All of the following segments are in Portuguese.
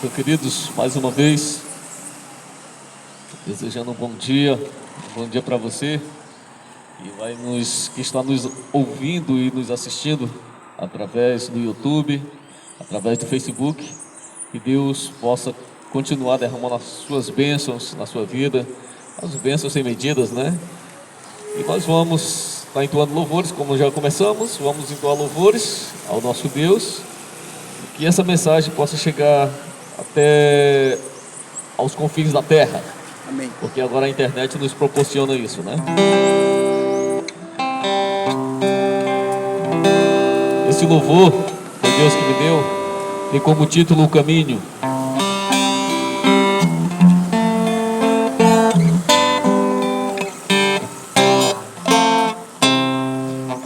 Então, queridos, mais uma vez, desejando um bom dia para você que está nos ouvindo e nos assistindo através do YouTube, através do Facebook. Que Deus possa continuar derramando as suas bênçãos na sua vida, as bênçãos sem medidas, né? E nós vamos estar entoando louvores, como já começamos, vamos entoar louvores ao nosso Deus. Que essa mensagem possa chegar até aos confins da terra. Amém. Porque agora a internet nos proporciona isso, né? Esse louvor foi Deus que me deu, tem como título O Caminho.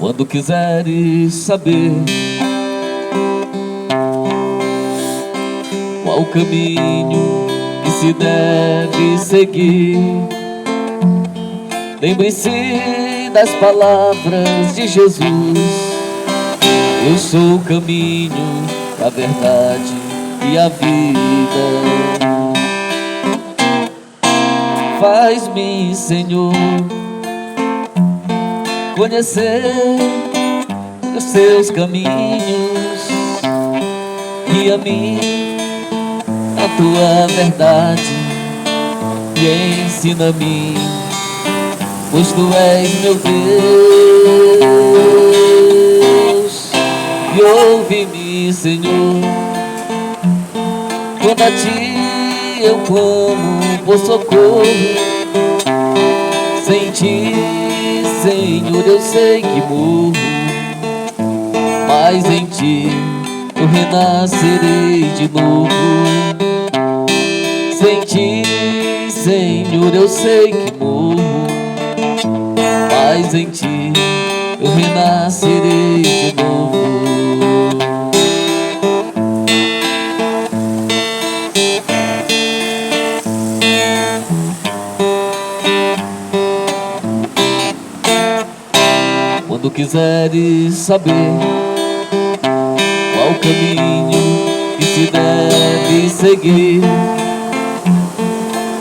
Quando quiseres saber qual o caminho que se deve seguir, lembre-se das palavras de Jesus: eu sou o caminho, a verdade e a vida. Faz-me, Senhor, conhecer os seus caminhos, guia-me a tua verdade e ensina-me, pois tu és meu Deus. E ouve-me, Senhor, quando a ti eu clamo por socorro. Sem ti, Senhor, eu sei que morro, mas em ti eu renascerei de novo. Sem ti, Senhor, eu sei que morro, mas em ti eu renascerei de novo. Quando quiseres saber qual o caminho que se deve seguir,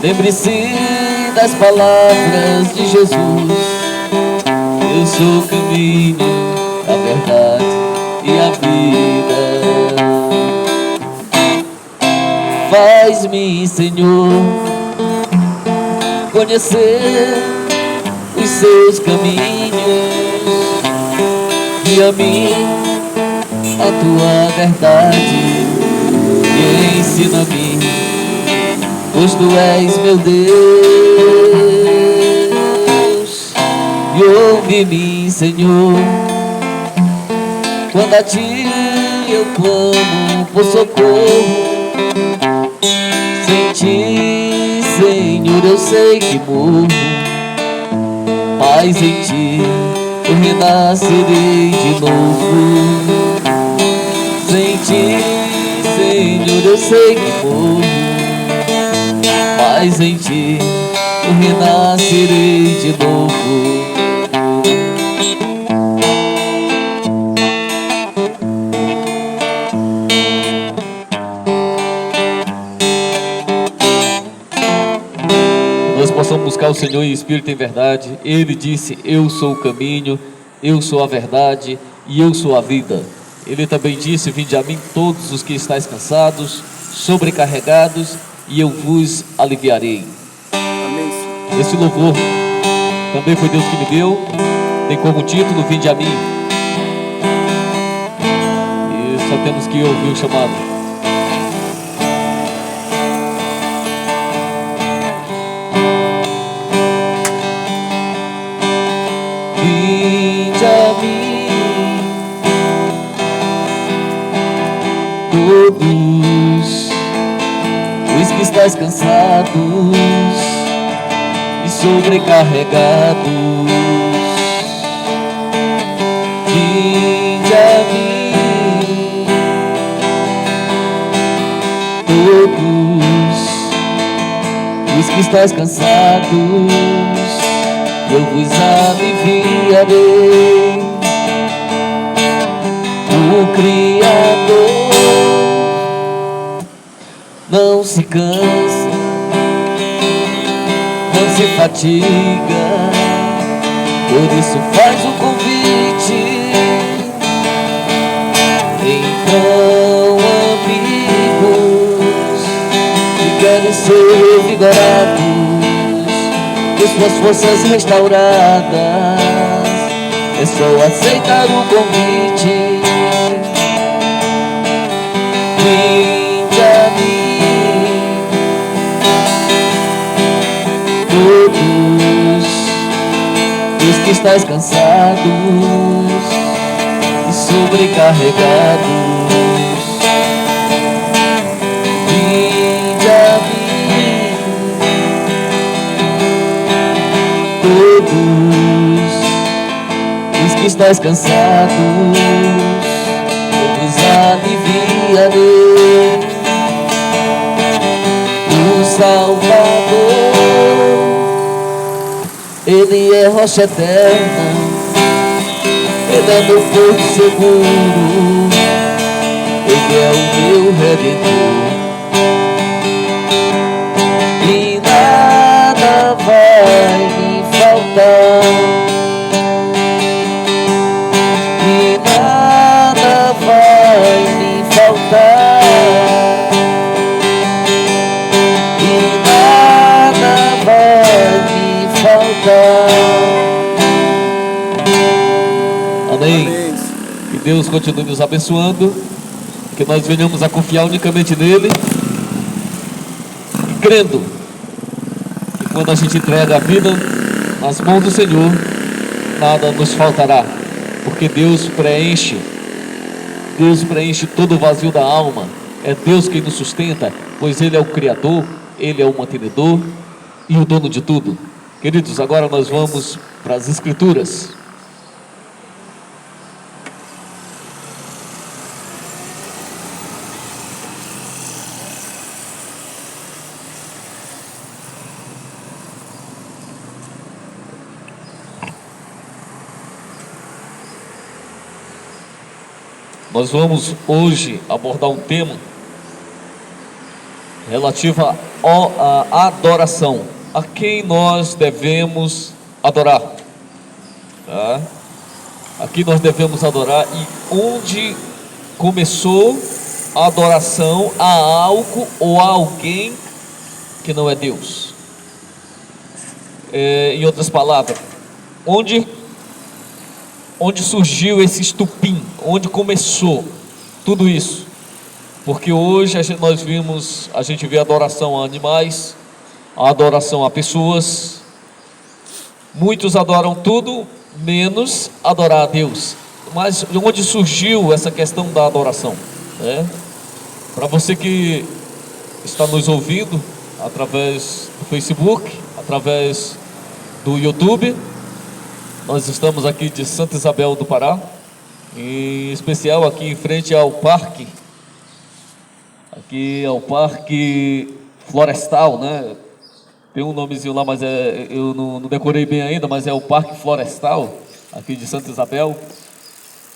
lembre-se das palavras de Jesus: eu sou o caminho, a verdade e a vida. Faz-me, Senhor, conhecer os seus caminhos, guia-me a tua verdade e ensina-me, pois tu és meu Deus. E ouve-me, Senhor, quando a ti eu clamo por socorro. Sem ti, Senhor, eu sei que morro, mas em ti eu renascerei de novo. Sem ti, Senhor, eu sei que morro, mas em ti eu renascerei de novo. Nós possamos buscar o Senhor em espírito e em verdade. Ele disse: eu sou o caminho, eu sou a verdade e eu sou a vida. Ele também disse: vinde a mim todos os que estáis cansados, sobrecarregados, e eu vos aliviarei. Amém. Esse louvor também foi Deus que me deu, tem como título Vinde a mim. E só temos que ouvir o chamado. Vinde a mim, todos os que estáis cansados e sobrecarregados. Vinde a mim, todos os que estáis cansados, eu vos aliviarei. O Criador não se cansa, não se fatiga. Por isso faz o convite. Então, amigos que querem ser revigorados, ter suas forças restauradas, é só aceitar o convite. Vinde a mim, todos os que estáis cansados e sobrecarregados. Vinde a mim, todos os que estáis cansados, eu vos aliviarei. O Salvador, Ele é rocha eterna, Ele é meu porto seguro, Ele é o meu Redentor, e nada vai me faltar, e nada vai me faltar, e nada vai me faltar. Amém. Que Deus continue nos abençoando, que nós venhamos a confiar unicamente nele, e crendo que quando a gente entrega a vida nas mãos do Senhor, nada nos faltará, porque Deus preenche todo o vazio da alma. É Deus quem nos sustenta, pois Ele é o Criador, Ele é o mantenedor e o dono de tudo. Queridos, agora nós vamos para as Escrituras. Nós vamos hoje abordar um tema relativo à adoração. A quem nós devemos adorar? Tá? A quem nós devemos adorar e onde começou a adoração a algo ou a alguém que não é Deus. Em outras palavras, onde surgiu esse estupim, onde começou tudo isso? Porque hoje a gente vê adoração a animais, a adoração a pessoas. Muitos adoram tudo menos adorar a Deus. Mas de onde surgiu essa questão da adoração? Para você que está nos ouvindo através do Facebook, através do YouTube, nós estamos aqui de Santa Isabel do Pará, em especial aqui em frente ao parque, aqui é o Parque Florestal, né? Tem um nomezinho lá, mas eu não decorei bem ainda, mas é o Parque Florestal, aqui de Santa Isabel.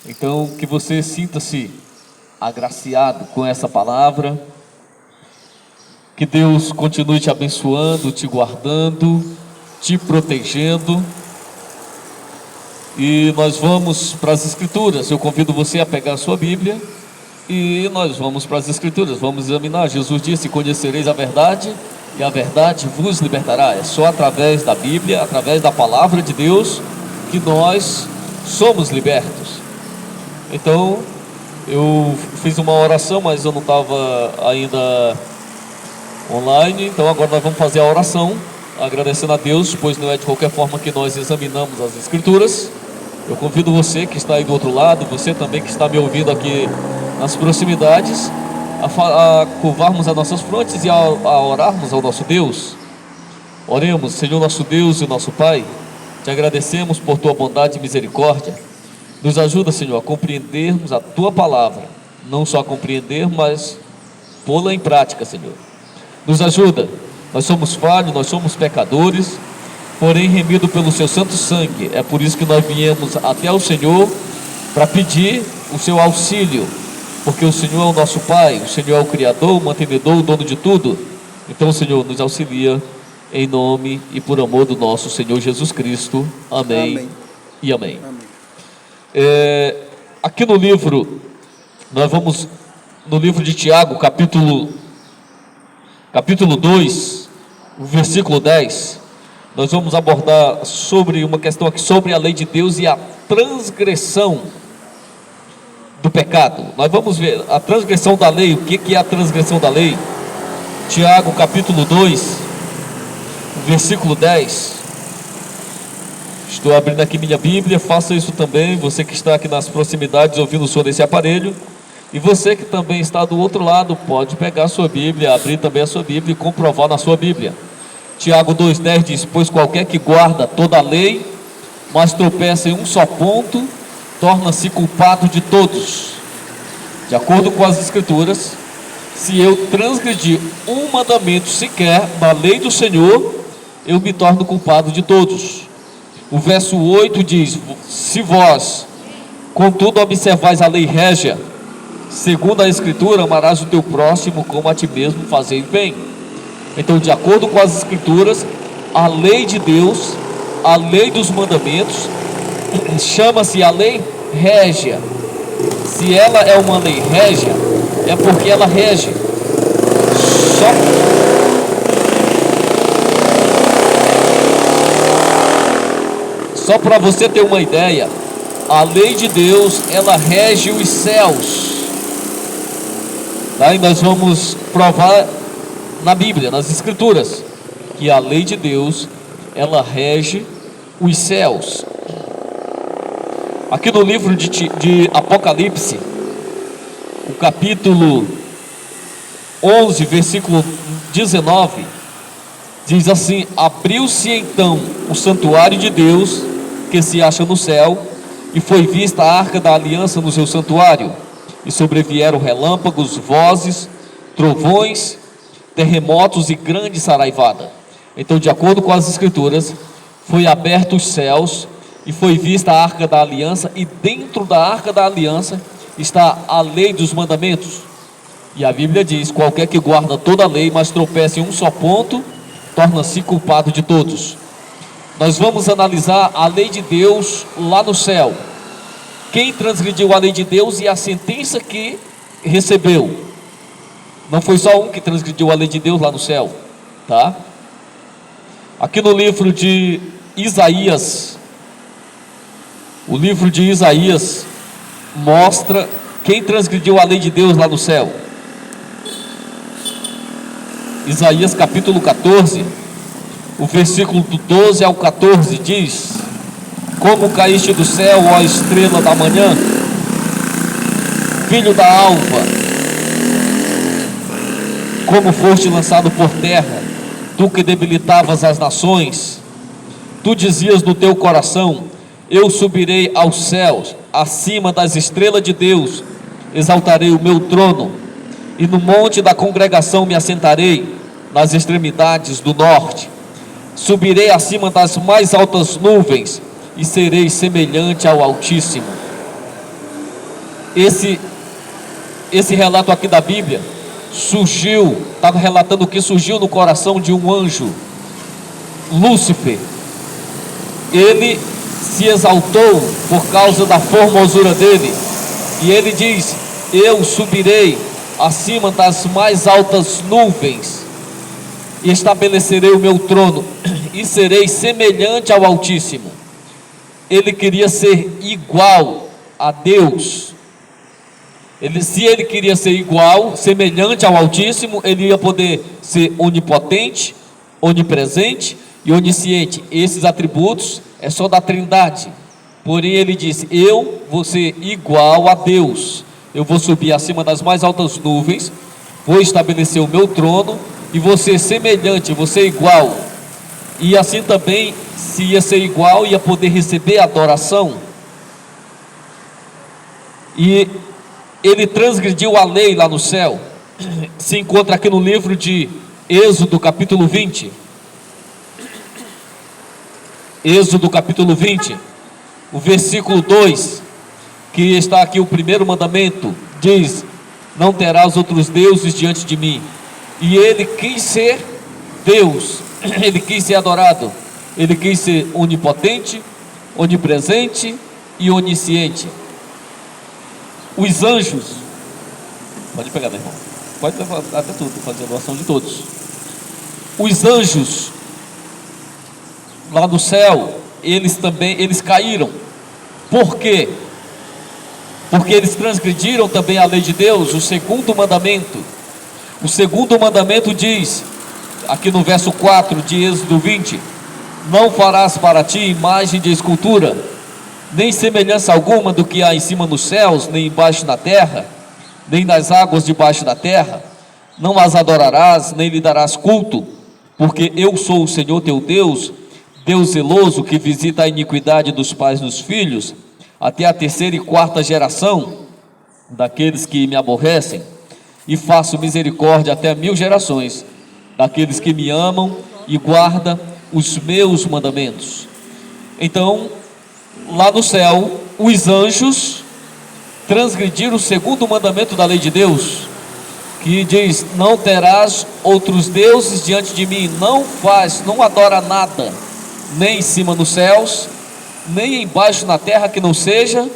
Então, que você sinta-se agraciado com essa palavra, que Deus continue te abençoando, te guardando, te protegendo. E nós vamos para as Escrituras. Eu convido você a pegar a sua Bíblia e nós vamos para as Escrituras, vamos examinar. Jesus disse: conhecereis a verdade e a verdade vos libertará. É só através da Bíblia, através da palavra de Deus, que nós somos libertos. Então, eu fiz uma oração, mas eu não estava ainda online. Então agora nós vamos fazer a oração, agradecendo a Deus, pois não é de qualquer forma que nós examinamos as Escrituras. Eu convido você que está aí do outro lado, você também que está me ouvindo aqui nas proximidades, a curvarmos as nossas frontes e a orarmos ao nosso Deus. Oremos. Senhor nosso Deus e nosso Pai, te agradecemos por tua bondade e misericórdia. Nos ajuda, Senhor, a compreendermos a tua palavra, não só a compreender, mas pô-la em prática, Senhor. Nos ajuda. Nós somos falhos, nós somos pecadores, porém remido pelo seu santo sangue. É por isso que nós viemos até ao Senhor para pedir o seu auxílio, porque o Senhor é o nosso Pai, o Senhor é o Criador, o mantenedor, o dono de tudo. Então, Senhor, nos auxilia em nome e por amor do nosso Senhor Jesus Cristo. Amém, Amém. E amém. Amém. Aqui no livro, nós vamos no livro de Tiago, capítulo 2, o versículo 10, nós vamos abordar sobre uma questão aqui, sobre a lei de Deus e a transgressão do pecado. Nós vamos ver a transgressão da lei. O que é a transgressão da lei? Tiago capítulo 2, versículo 10. Estou abrindo aqui minha Bíblia, faça isso também, você que está aqui nas proximidades ouvindo o som desse aparelho, e você que também está do outro lado, pode pegar a sua Bíblia, abrir também a sua Bíblia e comprovar na sua Bíblia. Tiago 2,10 diz: pois qualquer que guarda toda a lei, mas tropeça em um só ponto, torna-se culpado de todos. De acordo com as Escrituras, se eu transgredir um mandamento sequer da lei do Senhor, eu me torno culpado de todos. O verso 8 diz: se vós, contudo, observais a lei régia, segundo a Escritura, amarás o teu próximo como a ti mesmo, fazei bem. Então, de acordo com as Escrituras, a lei de Deus, a lei dos mandamentos, chama-se a lei régia. Se ela é uma lei régia, é porque ela rege. Só para você ter uma ideia, a lei de Deus, ela rege os céus. Daí nós vamos provar na Bíblia, nas Escrituras, que a lei de Deus, ela rege os céus. Aqui no livro de Apocalipse, o capítulo 11, versículo 19, diz assim: abriu-se então o santuário de Deus, que se acha no céu, e foi vista a arca da aliança no seu santuário, e sobrevieram relâmpagos, vozes, trovões, terremotos e grande saraivada. Então, de acordo com as Escrituras, foi aberto os céus e foi vista a arca da aliança, e dentro da arca da aliança está a lei dos mandamentos. E a Bíblia diz: qualquer que guarda toda a lei, mas tropeça em um só ponto, torna-se culpado de todos. Nós vamos analisar a lei de Deus lá no céu. Quem transgrediu a lei de Deus e a sentença que recebeu. Não foi só um que transgrediu a lei de Deus lá no céu, tá? Aqui no livro de Isaías, o livro de Isaías mostra quem transgrediu a lei de Deus lá no céu. Isaías capítulo 14, o versículo do 12 ao 14 diz: como caíste do céu, ó estrela da manhã, filho da alva, como foste lançado por terra, tu que debilitavas as nações. Tu dizias no teu coração: eu subirei aos céus, acima das estrelas de Deus, exaltarei o meu trono, e no monte da congregação me assentarei, nas extremidades do norte. Subirei acima das mais altas nuvens, e serei semelhante ao Altíssimo. Esse relato aqui da Bíblia surgiu, estava relatando o que surgiu no coração de um anjo, Lúcifer. Ele se exaltou por causa da formosura dele, e ele diz: eu subirei acima das mais altas nuvens, e estabelecerei o meu trono, e serei semelhante ao Altíssimo. Ele queria ser igual a Deus. Se ele queria ser igual, semelhante ao Altíssimo, ele ia poder ser onipotente, onipresente e onisciente. Esses atributos é só da Trindade. Porém ele disse: eu vou ser igual a Deus. Eu vou subir acima das mais altas nuvens, vou estabelecer o meu trono e vou ser semelhante, vou ser igual. E assim também, se ia ser igual, ia poder receber adoração. E ele transgrediu a lei lá no céu. Se encontra aqui no livro de Êxodo capítulo 20. Êxodo capítulo 20, o versículo 2, que está aqui o primeiro mandamento, diz: não terás outros deuses diante de mim. E ele quis ser Deus, ele quis ser adorado, ele quis ser onipotente, onipresente e onisciente. Os anjos, pode pegar, meu irmão, pode levar até tudo, fazer a doação de todos. Os anjos lá no céu, eles caíram. Por quê? Porque eles transgrediram também a lei de Deus, o segundo mandamento. O segundo mandamento diz, aqui no verso 4 de Êxodo 20: não farás para ti imagem de escultura, nem semelhança alguma do que há em cima nos céus, nem embaixo na terra, nem nas águas debaixo da terra. Não as adorarás, nem lhe darás culto, porque eu sou o Senhor teu Deus, Deus zeloso, que visita a iniquidade dos pais nos filhos, até a terceira e quarta geração daqueles que me aborrecem, e faço misericórdia até 1000 gerações daqueles que me amam e guardam os meus mandamentos. Então, lá no céu, os anjos transgrediram o segundo mandamento da lei de Deus, que diz: não terás outros deuses diante de mim. Não adora nada, nem em cima nos céus, nem embaixo na terra, que não seja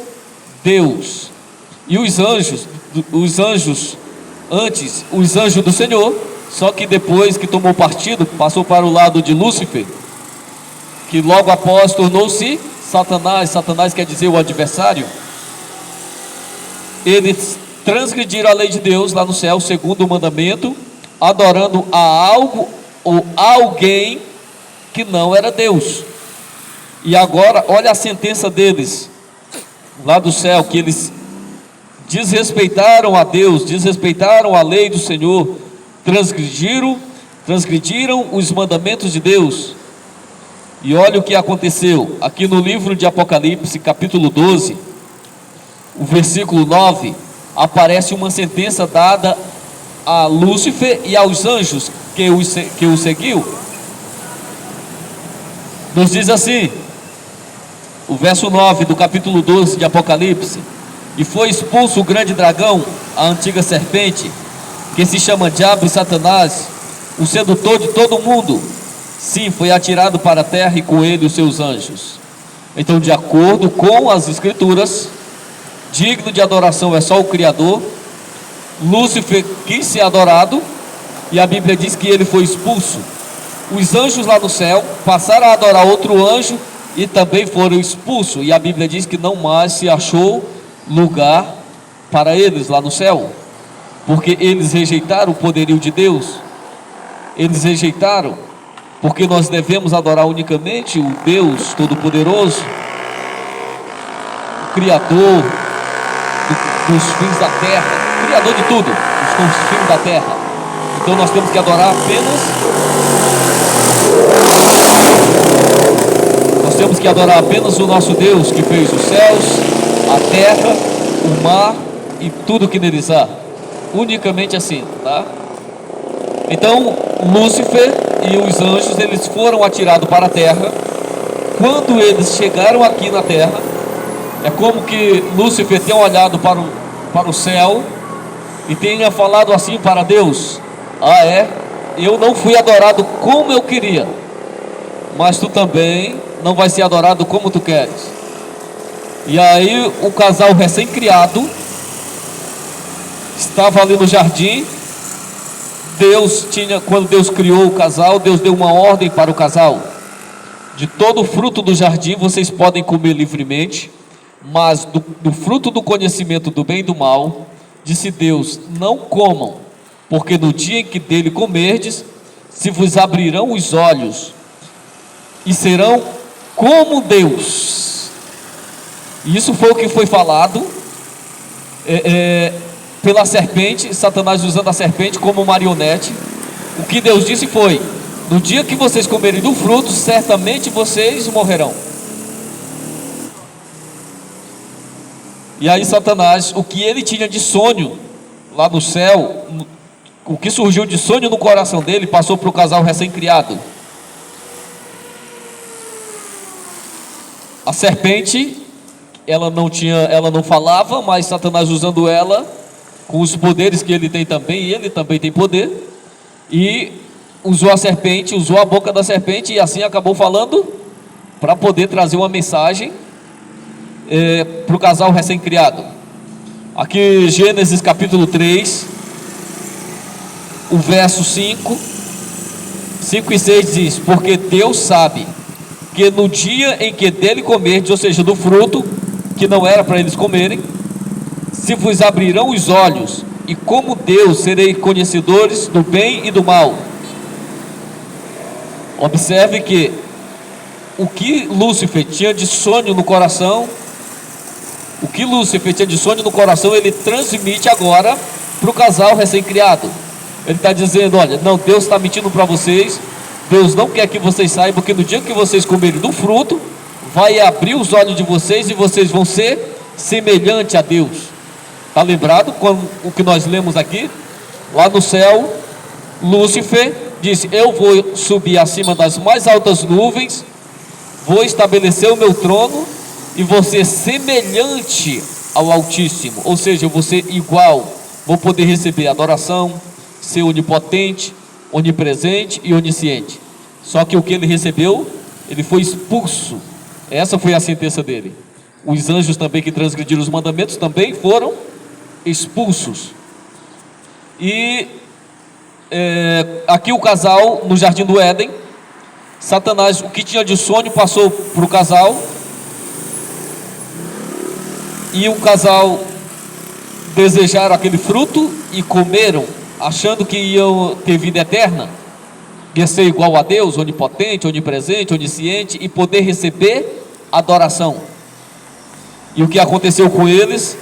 Deus. E os anjos antes, os anjos do Senhor, só que depois que tomou partido, passou para o lado de Lúcifer, que logo após tornou-se Satanás. Satanás quer dizer o adversário. Eles transgrediram a lei de Deus lá no céu, segundo o mandamento, adorando a algo ou alguém que não era Deus. E agora, olha a sentença deles lá do céu, que eles desrespeitaram a Deus, desrespeitaram a lei do Senhor, transgrediram os mandamentos de Deus. E olha o que aconteceu aqui no livro de Apocalipse, capítulo 12, o versículo 9, aparece uma sentença dada a Lúcifer e aos anjos que o seguiu. Nos diz assim, o verso 9 do capítulo 12 de Apocalipse: e foi expulso o grande dragão, a antiga serpente, que se chama Diabo e Satanás, o sedutor de todo o mundo. Sim, foi atirado para a terra, e com ele os seus anjos. Então, de acordo com as escrituras, digno de adoração é só o Criador. Lúcifer quis ser adorado, e a Bíblia diz que ele foi expulso. Os anjos lá no céu passaram a adorar outro anjo e também foram expulsos, e a Bíblia diz que não mais se achou lugar para eles lá no céu, porque eles rejeitaram o poderio de Deus. Eles rejeitaram, porque nós devemos adorar unicamente o Deus Todo-Poderoso, o Criador dos fins da terra, Criador de tudo, dos fins da terra. Então nós temos que adorar apenas o nosso Deus, que fez os céus, a terra, o mar e tudo que neles há. Unicamente assim, tá? Então Lúcifer e os anjos, eles foram atirados para a terra. Quando eles chegaram aqui na terra, é como que Lúcifer tenha olhado para o céu e tenha falado assim para Deus: eu não fui adorado como eu queria, mas tu também não vai ser adorado como tu queres. E aí o casal recém-criado estava ali no jardim. Quando Deus criou o casal, Deus deu uma ordem para o casal: de todo o fruto do jardim vocês podem comer livremente, mas do fruto do conhecimento do bem e do mal, disse Deus, não comam, porque no dia em que dele comerdes, se vos abrirão os olhos e serão como Deus. E isso foi o que foi falado pela serpente, Satanás usando a serpente como marionete. O que Deus disse foi: no dia que vocês comerem do fruto, certamente vocês morrerão. E aí Satanás, o que ele tinha de sonho lá no céu, o que surgiu de sonho no coração dele, passou para o casal recém-criado. A serpente, ela não falava, mas Satanás usando ela, com os poderes que ele tem também, e ele também tem poder, e usou a serpente, usou a boca da serpente, e assim acabou falando para poder trazer uma mensagem para o casal recém-criado. Aqui Gênesis capítulo 3, o verso 5 e 6 diz: porque Deus sabe que no dia em que dele comerdes, ou seja, do fruto que não era para eles comerem, se vos abrirão os olhos, e como Deus sereis conhecedores do bem e do mal. Observe que o que Lúcifer tinha de sonho no coração, ele transmite agora para o casal recém-criado. Ele está dizendo: olha, não, Deus está mentindo para vocês. Deus não quer que vocês saibam, porque no dia que vocês comerem do fruto, vai abrir os olhos de vocês e vocês vão ser semelhante a Deus. Está lembrado com o que nós lemos aqui? Lá no céu, Lúcifer disse: eu vou subir acima das mais altas nuvens, vou estabelecer o meu trono e vou ser semelhante ao Altíssimo, ou seja, eu vou ser igual, vou poder receber adoração, ser onipotente, onipresente e onisciente. Só que o que ele recebeu, ele foi expulso. Essa foi a sentença dele. Os anjos também que transgrediram os mandamentos também foram expulsos. E aqui o casal no jardim do Éden, Satanás, o que tinha de sonho passou para o casal, e o casal desejaram aquele fruto e comeram, achando que iam ter vida eterna, ia ser igual a Deus, onipotente, onipresente, onisciente, e poder receber adoração. E o que aconteceu com eles?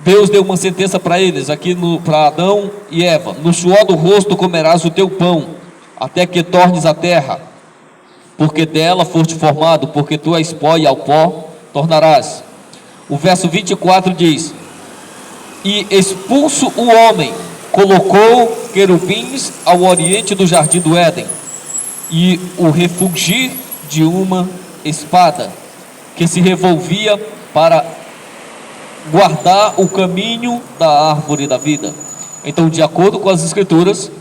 Deus deu uma sentença para eles, aqui para Adão e Eva: no suor do rosto comerás o teu pão, até que tornes a terra, porque dela foste formado, porque tu és pó e ao pó tornarás. O verso 24 diz: e expulso o homem, colocou querubins ao oriente do jardim do Éden, e o refugir de uma espada, que se revolvia para guardar o caminho da árvore da vida. Então, de acordo com as escrituras,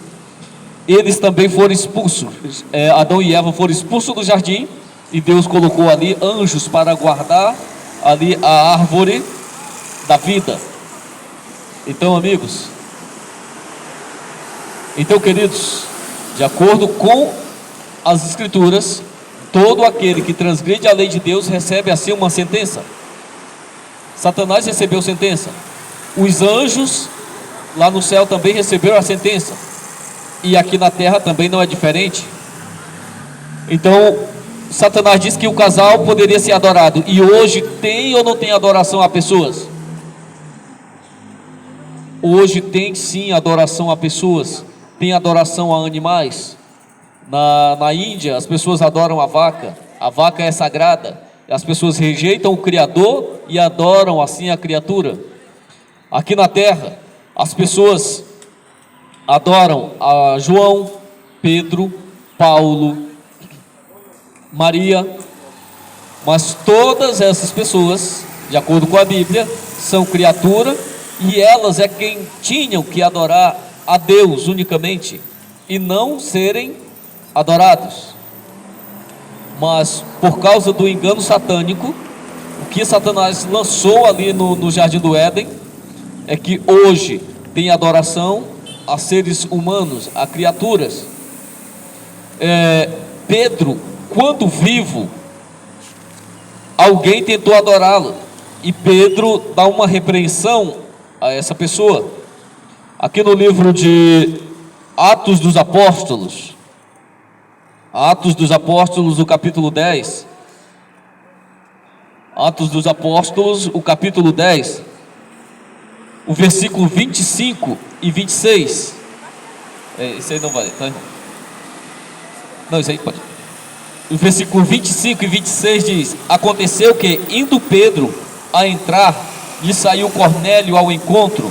eles também foram expulsos. Adão e Eva foram expulsos do jardim, e Deus colocou ali anjos para guardar ali a árvore da vida. Então, amigos, queridos, de acordo com as escrituras, todo aquele que transgride a lei de Deus recebe assim uma sentença. Satanás recebeu sentença, os anjos lá no céu também receberam a sentença, e aqui na terra também não é diferente. Então Satanás disse que o casal poderia ser adorado, e hoje tem ou não tem adoração a pessoas? Hoje tem sim adoração a pessoas, tem adoração a animais. Na Índia as pessoas adoram a vaca é sagrada, as pessoas rejeitam o Criador e adoram assim a criatura. Aqui na terra as pessoas adoram a João, Pedro, Paulo, Maria, mas todas essas pessoas, de acordo com a Bíblia, são criatura, e elas é quem tinham que adorar a Deus unicamente, e não serem adorados. Mas por causa do engano satânico, o que Satanás lançou ali no jardim do Éden, é que hoje tem adoração a seres humanos, a criaturas. Pedro, quando vivo, alguém tentou adorá-lo, e Pedro dá uma repreensão a essa pessoa. Aqui no livro de Atos dos Apóstolos, o capítulo 10, Atos dos Apóstolos, o capítulo 10, o versículo 25 e 26, isso aí não vale, tá? Não, isso aí pode. O versículo 25 e 26 diz: aconteceu que, indo Pedro a entrar, lhe saiu Cornélio ao encontro,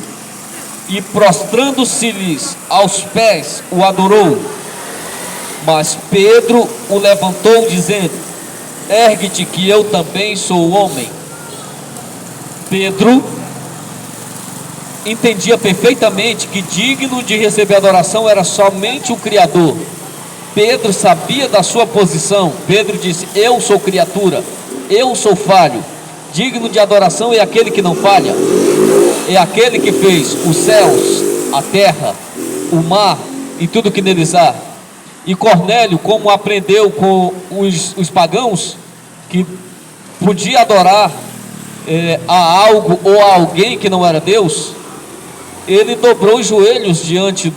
e prostrando-se-lhes aos pés, o adorou. Mas Pedro o levantou, dizendo: ergue-te, que eu também sou homem. Pedro entendia perfeitamente que digno de receber adoração era somente o Criador. Pedro sabia da sua posição. Pedro disse: eu sou criatura, eu sou falho. Digno de adoração é aquele que não falha, é aquele que fez os céus, a terra, o mar e tudo que neles há. E Cornélio, como aprendeu com os pagãos, que podia adorar a algo ou a alguém que não era Deus, ele dobrou os joelhos diante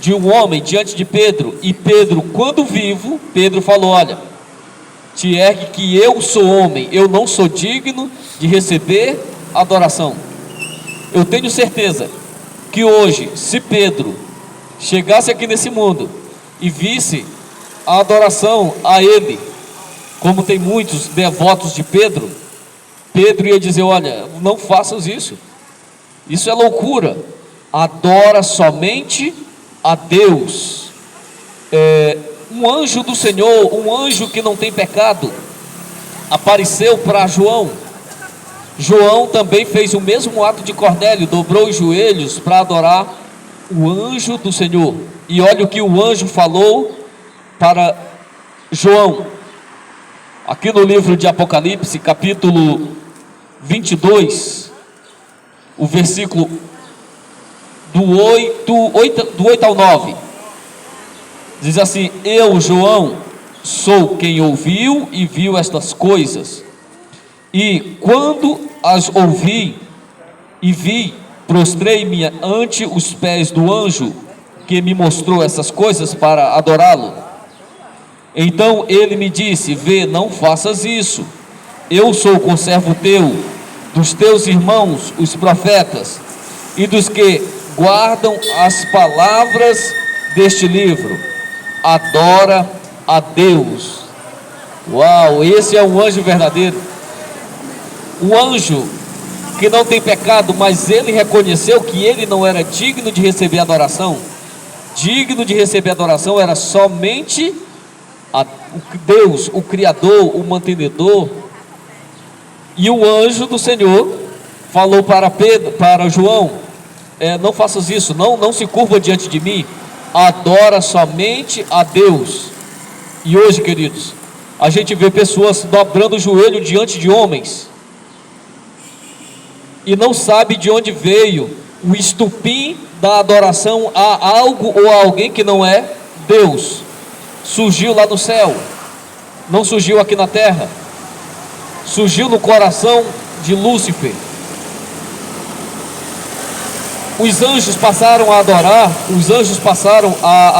de um homem, diante de Pedro. E Pedro, quando vivo, Pedro falou: olha, te ergue que eu sou homem, eu não sou digno de receber adoração. Eu tenho certeza que hoje, se Pedro chegasse aqui nesse mundo e visse a adoração a ele, como tem muitos devotos de Pedro, Pedro ia dizer: olha, não faças isso, isso é loucura, adora somente a Deus. Um anjo do Senhor, um anjo que não tem pecado, apareceu para João. João também fez o mesmo ato de Cornélio, dobrou os joelhos para adorar o anjo do Senhor. E olha o que o anjo falou para João, aqui no livro de Apocalipse, capítulo 22, o versículo do 8 ao 9, diz assim: eu, João, sou quem ouviu e viu estas coisas, e quando as ouvi e vi, prostrei-me ante os pés do anjo que me mostrou essas coisas para adorá-lo. Então ele me disse: vê, não faças isso, eu sou conservo teu, dos teus irmãos, os profetas, e dos que guardam as palavras deste livro. Adora a Deus. Uau, esse é um anjo verdadeiro, um anjo que não tem pecado, mas ele reconheceu que ele não era digno de receber adoração. Digno de receber adoração era somente Deus, o Criador, o mantenedor. E o anjo do Senhor falou para João: não faças isso, não se curva diante de mim, adora somente a Deus. E hoje, queridos, a gente vê pessoas dobrando o joelho diante de homens e não sabe de onde veio o estupim da adoração a algo ou a alguém que não é Deus. Surgiu lá no céu, não surgiu aqui na terra, surgiu no coração de Lúcifer. Os anjos passaram a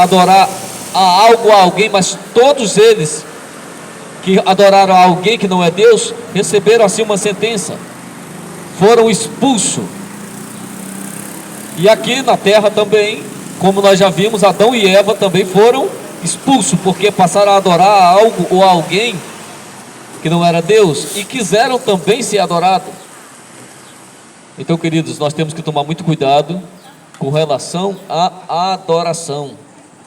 adorar a algo ou a alguém, mas todos eles que adoraram a alguém que não é Deus, receberam assim uma sentença, foram expulsos. E aqui na terra também, como nós já vimos, Adão e Eva também foram expulsos, porque passaram a adorar a algo ou a alguém que não era Deus, e quiseram também ser adorados. Então, queridos, nós temos que tomar muito cuidado com relação à adoração.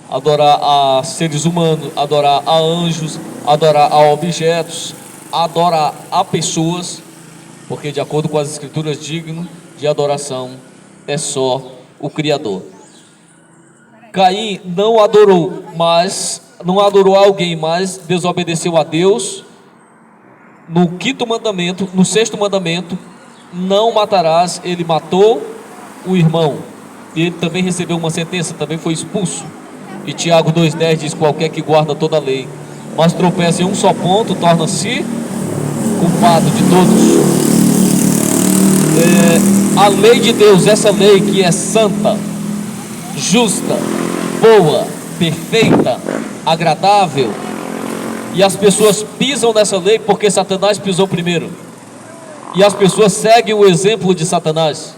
Adorar a seres humanos, adorar a anjos, adorar a objetos, adorar a pessoas, porque de acordo com as escrituras, digno de adoração é só o Criador. Caim não adorou alguém, mas desobedeceu a Deus. No quinto mandamento, no sexto mandamento, não matarás, ele matou o irmão, e ele também recebeu uma sentença, também foi expulso. E Tiago 2,10 diz: qualquer que guarda toda a lei, mas tropeça em um só ponto, torna-se culpado de todos. A lei de Deus, essa lei que é santa, justa, boa, perfeita, agradável, e as pessoas pisam nessa lei porque Satanás pisou primeiro, e as pessoas seguem o exemplo de Satanás,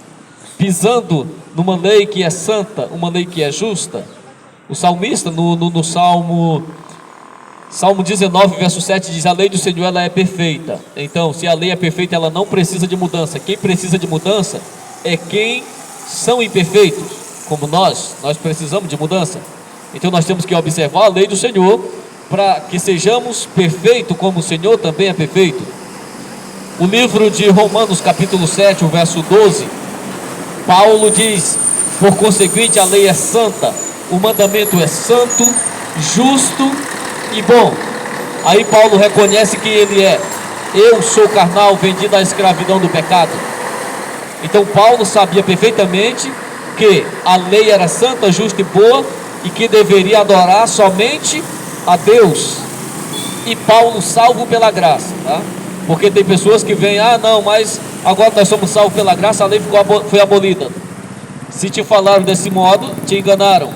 pisando numa lei que é santa, uma lei que é justa. O salmista no Salmo 19, verso 7 diz: a lei do Senhor, ela é perfeita. Então, se a lei é perfeita, ela não precisa de mudança. Quem precisa de mudança é quem são imperfeitos, como nós precisamos de mudança. Então nós temos que observar a lei do Senhor, para que sejamos perfeitos como o Senhor também é perfeito. O livro de Romanos capítulo 7, o verso 12, Paulo diz: por conseguinte, a lei é santa, o mandamento é santo, justo e bom. Aí Paulo reconhece que ele é: eu sou carnal, vendido à escravidão do pecado. Então Paulo sabia perfeitamente que a lei era santa, justa e boa, e que deveria adorar somente a Deus. E Paulo salvo pela graça, tá? Porque tem pessoas que vêm: ah não, mas agora nós somos salvos pela graça, a lei foi abolida. Se te falaram desse modo, te enganaram.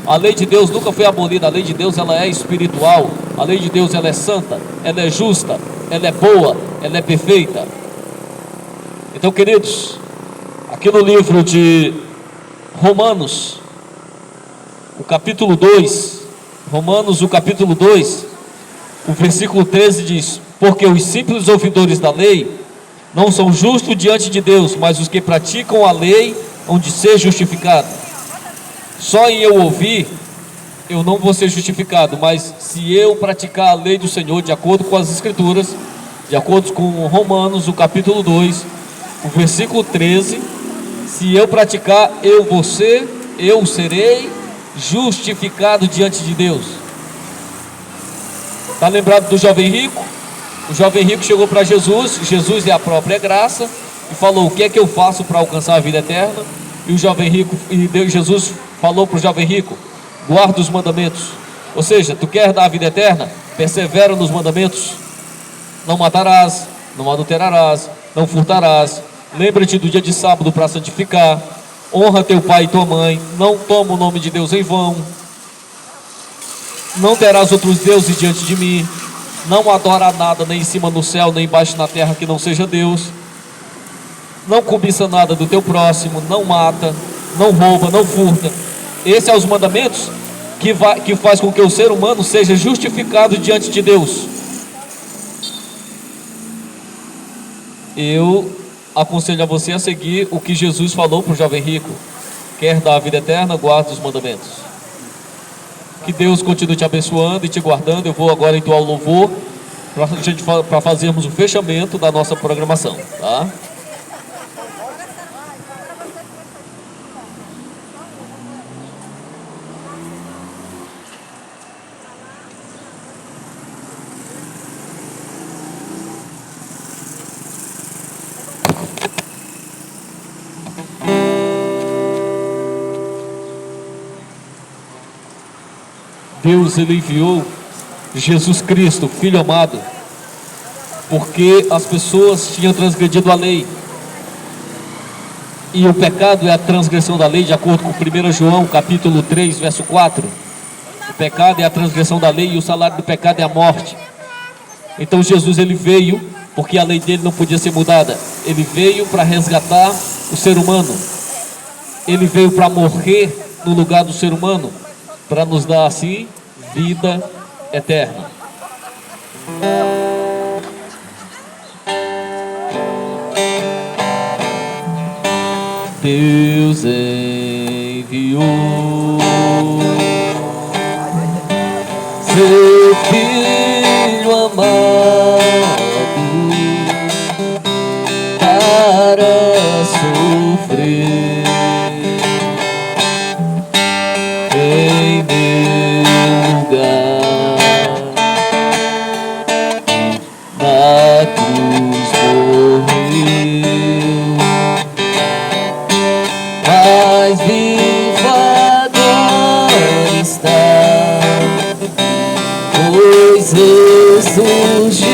A lei de Deus nunca foi abolida. A lei de Deus, ela é espiritual. A lei de Deus, ela é santa, ela é justa, ela é boa, ela é perfeita. Então, queridos, aqui no livro de Romanos, o capítulo 2, Romanos, o capítulo 2, o versículo 13 diz: porque os simples ouvidores da lei não são justos diante de Deus, mas os que praticam a lei hão de ser justificados. Só em eu ouvir, eu não vou ser justificado, mas se eu praticar a lei do Senhor, de acordo com as Escrituras, de acordo com Romanos, o capítulo 2, o versículo 13, se eu praticar, eu serei justificado diante de Deus. Está lembrado do jovem rico? O jovem rico chegou para Jesus, Jesus é a própria graça, e falou: o que é que eu faço para alcançar a vida eterna? E o jovem rico, Jesus falou para o jovem rico: guarda os mandamentos. Ou seja, tu quer dar a vida eterna? Persevera nos mandamentos. Não matarás, não adulterarás, não furtarás, lembra-te do dia de sábado para santificar, honra teu pai e tua mãe, não toma o nome de Deus em vão, não terás outros deuses diante de mim, não adora nada nem em cima no céu, nem embaixo na terra que não seja Deus, não cobiça nada do teu próximo, não mata, não rouba, não furta. Esses são os mandamentos que faz com que o ser humano seja justificado diante de Deus. Eu aconselho a você a seguir o que Jesus falou para o jovem rico: quer dar a vida eterna, guarda os mandamentos. Que Deus continue te abençoando e te guardando. Eu vou agora entoar o louvor para fazermos o fechamento da nossa programação, tá? Deus, Ele enviou Jesus Cristo, Filho amado, porque as pessoas tinham transgredido a lei, e o pecado é a transgressão da lei, de acordo com 1 João capítulo 3, verso 4. O pecado é a transgressão da lei, e o salário do pecado é a morte. Então Jesus, Ele veio, porque a lei dele não podia ser mudada. Ele veio para resgatar o ser humano. Ele veio para morrer no lugar do ser humano, para nos dar assim vida eterna. Deus enviou seu Filho amado para sofrer em meu lugar, na cruz morreu, mas viva agora está, pois ressurgiu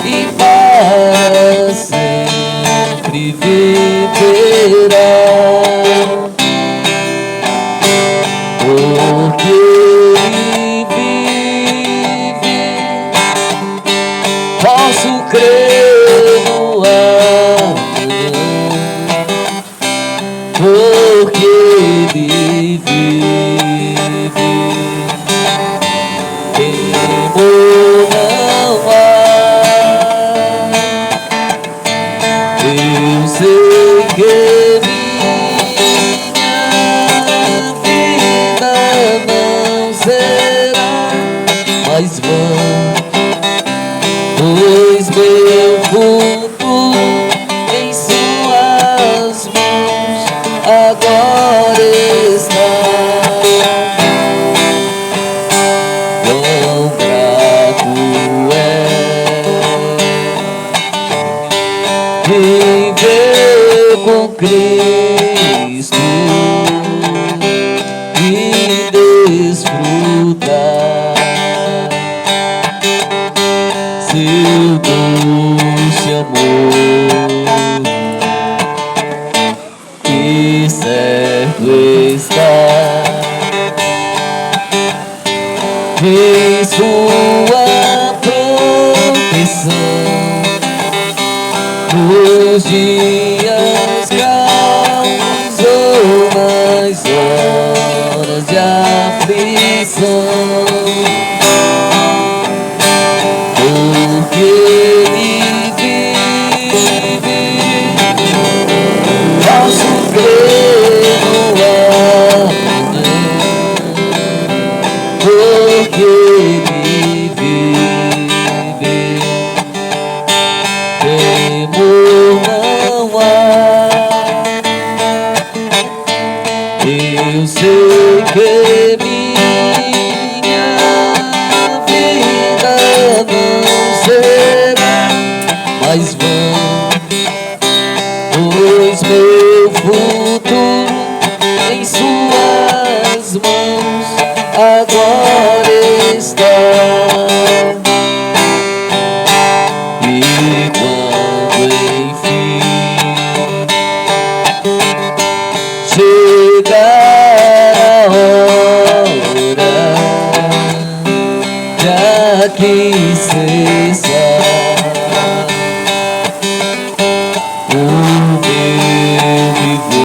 e para sempre viverá. Porque Ele vive, posso crer no amanhã. Porque Ele vive, temor não há. Eu sei que mais vão, pois meu futuro em suas mãos. com Cristo e desfrutar seu doce amor, que certo está em sua proteção nos dias calmos ou nas horas de aflição, porque Ele vive, posso crer no amanhã, porque Ele vive, temor não há. Eu sei que minha vida não será mais vã, pois meu futuro em suas mãos agora está. E quando enfim chegar a hora de aqui